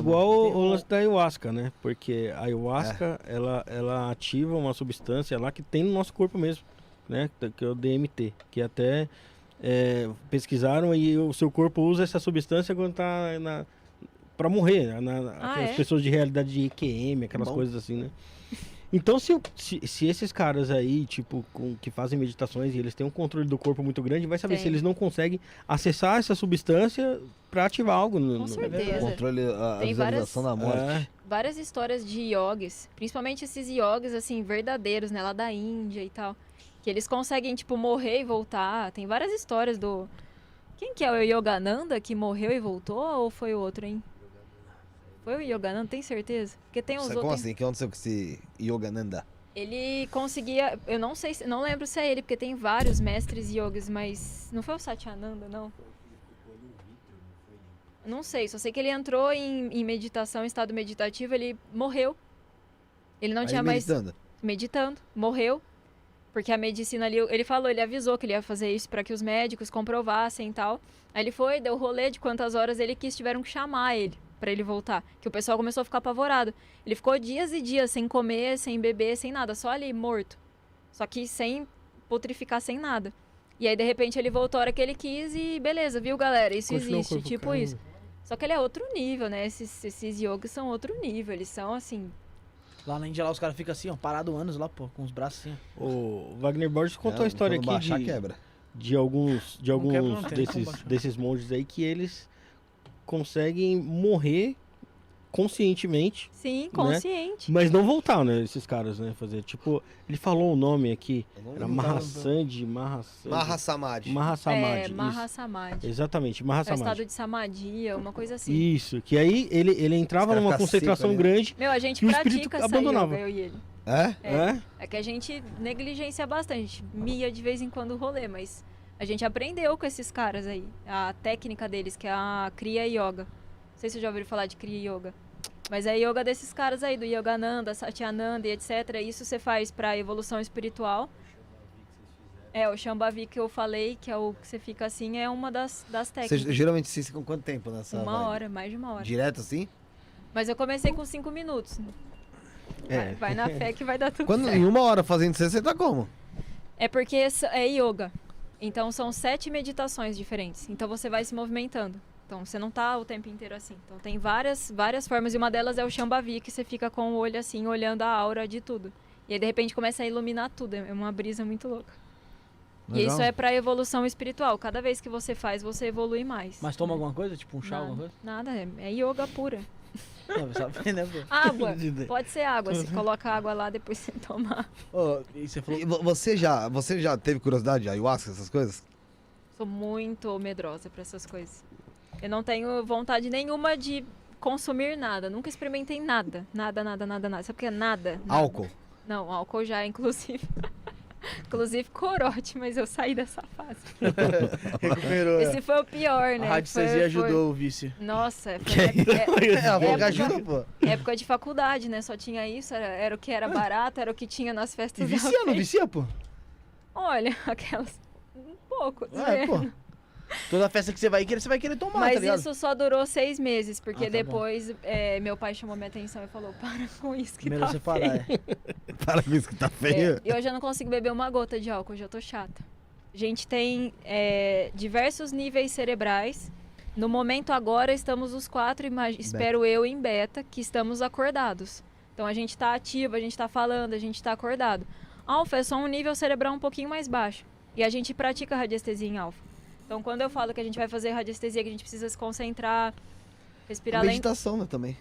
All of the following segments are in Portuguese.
igual o lance da ayahuasca, né? Porque a ayahuasca, ela ativa uma substância lá que tem no nosso corpo mesmo, né? Que é o DMT, que até pesquisaram e o seu corpo usa essa substância quando tá pra morrer, aquelas pessoas de realidade de EQM, aquelas coisas assim, né? Então, se esses caras aí, tipo, que fazem meditações e eles têm um controle do corpo muito grande, vai saber se eles não conseguem acessar essa substância pra ativar algo. Com certeza. Controle, a visualização da morte. Várias histórias de yogis, principalmente esses yogis, assim, verdadeiros, né, lá da Índia e tal, que eles conseguem, tipo, morrer e voltar. Tem várias histórias do... Quem que é o Yogananda que morreu e voltou, ou foi o outro, hein? Foi o Yogananda, tem certeza? Porque tem os outros... Como assim? Que aconteceu com esse Yogananda? Ele conseguia... Eu não sei, não lembro se é ele, porque tem vários mestres yogis, mas... Não foi o Satyananda, não? Não sei, só sei que ele entrou em meditação, em estado meditativo, ele morreu. Ele não tinha mais... Meditando. Morreu. Porque a medicina ali... Ele falou, ele avisou que ele ia fazer isso para que os médicos comprovassem e tal. Aí ele foi, deu rolê de quantas horas ele quis, tiveram que chamar ele pra ele voltar, que o pessoal começou a ficar apavorado. Ele ficou dias e dias sem comer, sem beber, sem nada, só ali, morto. Só que sem putrificar, sem nada. E aí, de repente, ele voltou a hora que ele quis e beleza, viu, galera? Isso existe, tipo isso. Só que ele é outro nível, né? Esses yogis são outro nível, eles são, assim... Lá na Índia, lá, os caras ficam assim, ó, parado anos lá, pô, com os braços assim. O Wagner Borges contou a história aqui de alguns desses monges aí que eles conseguem morrer conscientemente. Sim, consciente. Né? Mas não voltar, né? Esses caras, né? Fazer, tipo, ele falou o nome aqui. Era Mahasamadhi. Mahasamadhi. Mahasamadhi. Exatamente, Mahasamadhi. É o estado de samadhi, uma coisa assim. Isso, que aí ele entrava numa concentração grande. Meu, a gente e o espírito abandonava. Yoga, eu e ele. É que a gente negligencia bastante, a gente mia de vez em quando o rolê, mas a gente aprendeu com esses caras aí, a técnica deles, que é a Kriya Yoga. Não sei se vocês já ouviram falar de Kriya Yoga, mas é a yoga desses caras aí, do Yogananda, Satyananda e etc. Isso você faz pra evolução espiritual. O Shambhavi que eu falei, que é o que você fica assim, é uma das técnicas. Você geralmente se com quanto tempo nessa hora, mais de uma hora. Direto assim? Mas eu comecei com 5 minutos. Vai na fé que vai dar tudo certo. Em uma hora fazendo isso, você tá como? É porque é yoga. Então são 7 meditações diferentes. Então você vai se movimentando. Então você não tá o tempo inteiro assim. Então tem várias formas. E uma delas é o Shambhavi, que você fica com o olho assim, olhando a aura de tudo. E aí de repente começa a iluminar tudo. É uma brisa muito louca. Legal. E isso é pra evolução espiritual. Cada vez que você faz, você evolui mais. Mas toma alguma coisa? Tipo um chá, alguma coisa? Nada, é yoga pura. Não, sabe, né, água, pode ser água. Você coloca água lá, depois você toma. E você falou... você já teve curiosidade de ayahuasca, essas coisas? Sou muito medrosa pra essas coisas. Eu não tenho vontade nenhuma de consumir nada. Nunca experimentei nada. Nada. Sabe o que é nada? Álcool? Não, álcool já, inclusive. Inclusive corote, mas eu saí dessa fase. Recuperou. Esse foi o pior, né? A radiestesia ajudou o vício. Nossa, ajuda, pô. Época de faculdade, né? Só tinha isso, era o que era barato, era o que tinha nas festas. E não vicia, pô? Olha, aquelas... Um pouco. Pô. Toda festa que você vai querer tomar, mas tá ligado? isso só durou 6 meses, porque depois meu pai chamou minha atenção e falou, para com isso que melhor tá você feio. Para com isso que tá feio. E hoje eu não consigo beber uma gota de álcool, hoje eu tô chata. A gente tem diversos níveis cerebrais. No momento agora estamos os 4, espero eu, em beta, que estamos acordados. Então a gente tá ativo, a gente tá falando, a gente tá acordado. Alfa é só um nível cerebral um pouquinho mais baixo. E a gente pratica radiestesia em alfa. Então, quando eu falo que a gente vai fazer radiestesia, que a gente precisa se concentrar, respirar lento... Meditação, né, também.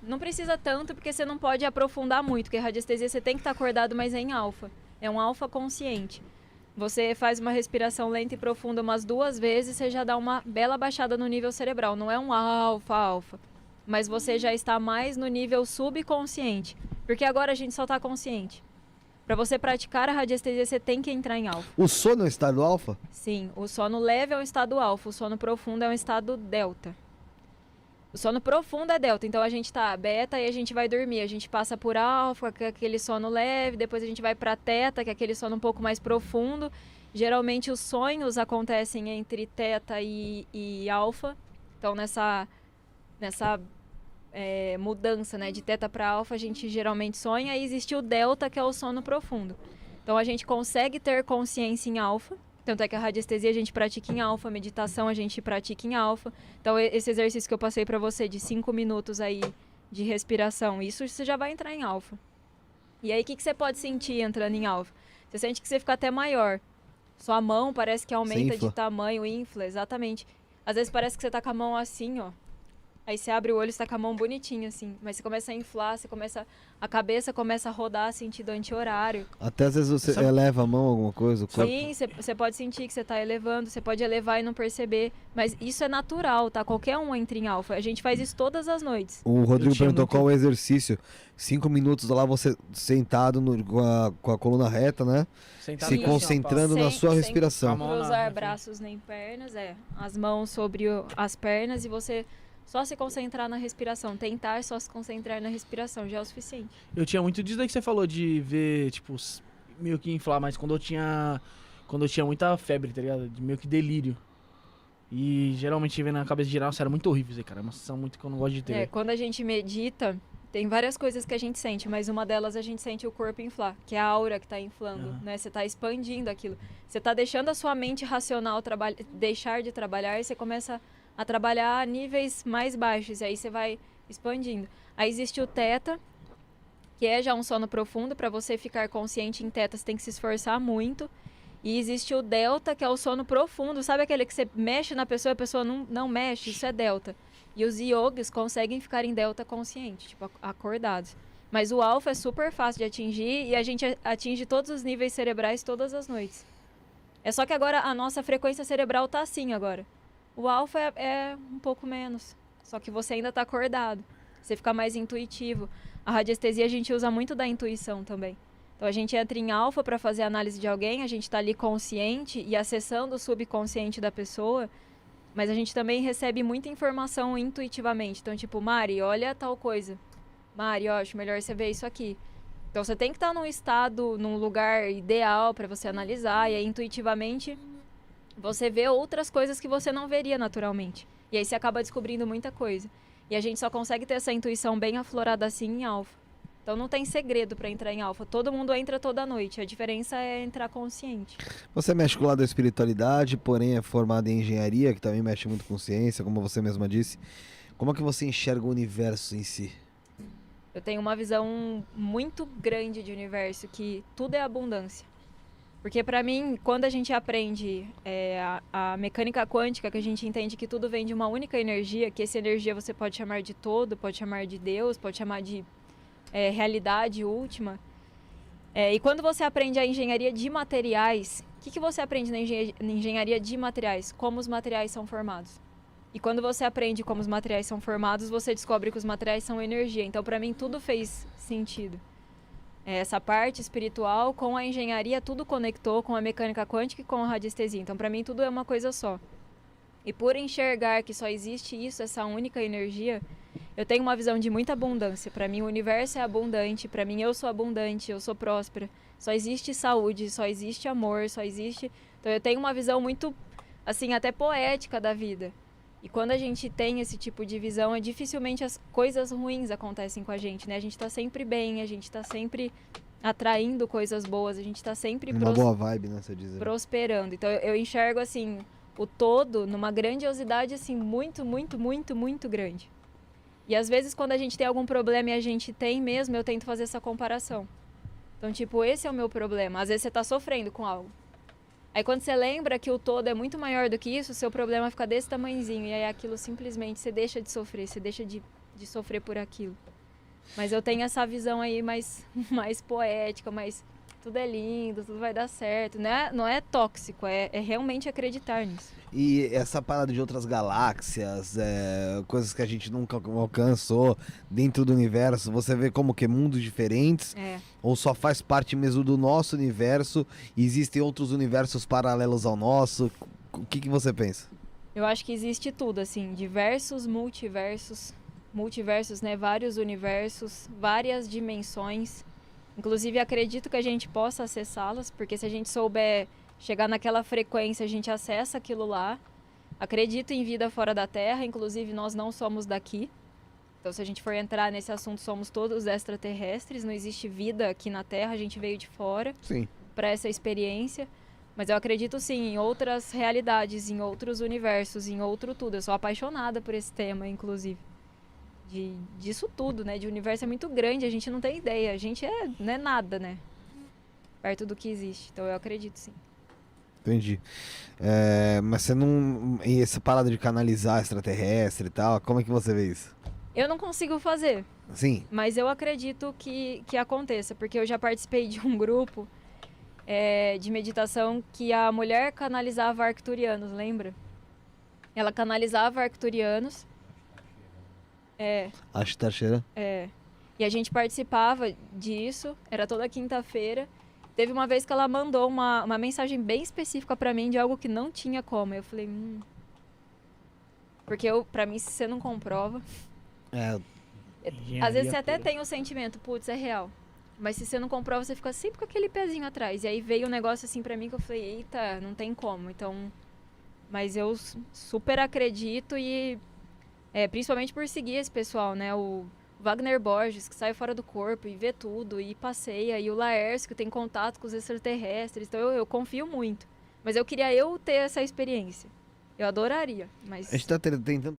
Não precisa tanto, porque você não pode aprofundar muito, porque radiestesia você tem que estar acordado, mas é em alfa. É um alfa consciente. Você faz uma respiração lenta e profunda umas 2 vezes, você já dá uma bela baixada no nível cerebral. Não é um alfa, mas você já está mais no nível subconsciente, porque agora a gente só está consciente. Para você praticar a radiestesia, você tem que entrar em alfa. O sono é um estado alfa? Sim, o sono leve é um estado alfa, o sono profundo é um estado delta. O sono profundo é delta, então a gente tá beta e a gente vai dormir. A gente passa por alfa, que é aquele sono leve, depois a gente vai para teta, que é aquele sono um pouco mais profundo. Geralmente os sonhos acontecem entre teta e alfa. Então nessa mudança, né? De teta para alfa, a gente geralmente sonha, e existe o delta, que é o sono profundo. Então a gente consegue ter consciência em alfa, tanto é que a radiestesia a gente pratica em alfa, meditação a gente pratica em alfa. Então esse exercício que eu passei para você de 5 minutos aí de respiração, isso você já vai entrar em alfa. E aí o que você pode sentir entrando em alfa? Você sente que você fica até maior. Sua mão parece que aumenta de tamanho, infla, exatamente. Às vezes parece que você tá com a mão assim, ó. Aí você abre o olho e está com a mão bonitinha, assim. Mas você começa a inflar, a cabeça começa a rodar sentido anti-horário. Até às vezes você eleva a mão, alguma coisa, o corpo. Sim, você pode sentir que você está elevando, você pode elevar e não perceber. Mas isso é natural, tá? Qualquer um entra em alfa. A gente faz isso todas as noites. O Rodrigo perguntou qual o exercício. 5 minutos lá, você sentado com a coluna reta, né? Sentado se concentrando na sua respiração. Sem cruzar braços nem pernas, as mãos sobre as pernas, e você só se concentrar na respiração. Tentar só se concentrar na respiração já é o suficiente. Eu tinha muito disso daí que você falou, de ver, tipo, meio que inflar, mas quando eu tinha muita febre, tá ligado? De meio que delírio. E geralmente vem na cabeça geral, era muito horrível isso aí, cara. É uma sensação muito que eu não gosto de ter. Quando a gente medita, tem várias coisas que a gente sente, mas uma delas a gente sente o corpo inflar, que é a aura que tá inflando, né? Você tá expandindo aquilo. Você tá deixando a sua mente racional deixar de trabalhar, e você começa a trabalhar a níveis mais baixos, e aí você vai expandindo. Aí existe o teta, que é já um sono profundo. Para você ficar consciente em teta, você tem que se esforçar muito. E existe o delta, que é o sono profundo. Sabe aquele que você mexe na pessoa e a pessoa não mexe? Isso é delta. E os yogis conseguem ficar em delta consciente, tipo, acordados. Mas o alfa é super fácil de atingir, e a gente atinge todos os níveis cerebrais todas as noites. É só que agora a nossa frequência cerebral tá assim agora. O alfa é um pouco menos, só que você ainda tá acordado. Você fica mais intuitivo. A radiestesia a gente usa muito da intuição também. Então a gente entra em alfa para fazer análise de alguém, a gente está ali consciente e acessando o subconsciente da pessoa, mas a gente também recebe muita informação intuitivamente. Então, tipo, Mari, olha tal coisa. Mari, ó, acho melhor você ver isso aqui. Então você tem que estar num estado, num lugar ideal para você analisar, e aí intuitivamente você vê outras coisas que você não veria naturalmente. E aí você acaba descobrindo muita coisa. E a gente só consegue ter essa intuição bem aflorada assim em alfa. Então não tem segredo para entrar em alfa. Todo mundo entra toda noite. A diferença é entrar consciente. Você mexe com o lado da espiritualidade, porém é formado em engenharia, que também mexe muito com ciência, como você mesma disse. Como é que você enxerga o universo em si? Eu tenho uma visão muito grande de universo, que tudo é abundância. Porque para mim, quando a gente aprende a mecânica quântica, que a gente entende que tudo vem de uma única energia, que essa energia você pode chamar de todo, pode chamar de Deus, pode chamar de realidade última. E quando você aprende a engenharia de materiais, o que você aprende na engenharia de materiais? Como os materiais são formados. E quando você aprende como os materiais são formados, você descobre que os materiais são energia. Então, para mim, tudo fez sentido. Essa parte espiritual com a engenharia, tudo conectou com a mecânica quântica e com a radiestesia. Então, para mim, tudo é uma coisa só. E por enxergar que só existe isso, essa única energia, eu tenho uma visão de muita abundância. Para mim, o universo é abundante. Para mim, eu sou abundante, eu sou próspera. Só existe saúde, só existe amor, só existe... Então, eu tenho uma visão muito, assim, até poética da vida. E quando a gente tem esse tipo de visão, dificilmente as coisas ruins acontecem com a gente, né? A gente tá sempre bem, a gente tá sempre atraindo coisas boas, a gente tá sempre... Uma boa vibe, né, você diz. Prosperando. Então, eu enxergo, assim, o todo numa grandiosidade, assim, muito, muito, muito, muito grande. E às vezes, quando a gente tem algum problema e a gente tem mesmo, eu tento fazer essa comparação. Então, tipo, esse é o meu problema. Às vezes você tá sofrendo com algo. Aí quando você lembra que o todo é muito maior do que isso, o seu problema fica desse tamanhozinho. E aí aquilo simplesmente você deixa de sofrer, você deixa de sofrer por aquilo. Mas eu tenho essa visão aí mais poética, mais tudo é lindo, tudo vai dar certo. Não é tóxico, é realmente acreditar nisso. E essa parada de outras galáxias, coisas que a gente nunca alcançou dentro do universo, você vê como que mundos diferentes? Ou só faz parte mesmo do nosso universo e existem outros universos paralelos ao nosso? O que você pensa? Eu acho que existe tudo, assim, diversos multiversos, né? Vários universos, várias dimensões. Inclusive, acredito que a gente possa acessá-las, porque se a gente souber chegar naquela frequência, a gente acessa aquilo lá. Acredito em vida fora da Terra, inclusive nós não somos daqui. Então, se a gente for entrar nesse assunto, somos todos extraterrestres, não existe vida aqui na Terra, a gente veio de fora para essa experiência. Mas eu acredito, sim, em outras realidades, em outros universos, em outro tudo. Eu sou apaixonada por esse tema, inclusive. Disso tudo, né? De universo é muito grande, a gente não tem ideia. A gente não é nada, né? Perto do que existe. Então, eu acredito, sim. Entendi. Mas você não... E essa parada de canalizar extraterrestre e tal, como é que você vê isso? Eu não consigo fazer. Sim. Mas eu acredito que aconteça, porque eu já participei de um grupo de meditação que a mulher canalizava arcturianos, lembra? Ela canalizava arcturianos. Ashtar. E a gente participava disso, era toda quinta-feira. Teve uma vez que ela mandou uma mensagem bem específica pra mim de algo que não tinha como. Eu falei, Porque pra mim, se você não comprova... Às vezes você até tem o sentimento, putz, é real. Mas se você não comprova, você fica sempre com aquele pezinho atrás. E aí veio um negócio assim pra mim que eu falei, eita, não tem como. Então, mas eu super acredito e principalmente por seguir esse pessoal, né? O Wagner Borges, que sai fora do corpo e vê tudo e passeia. E o Laércio, que tem contato com os extraterrestres. Então eu confio muito. Mas eu queria ter essa experiência. Eu adoraria, mas... A gente tá tentando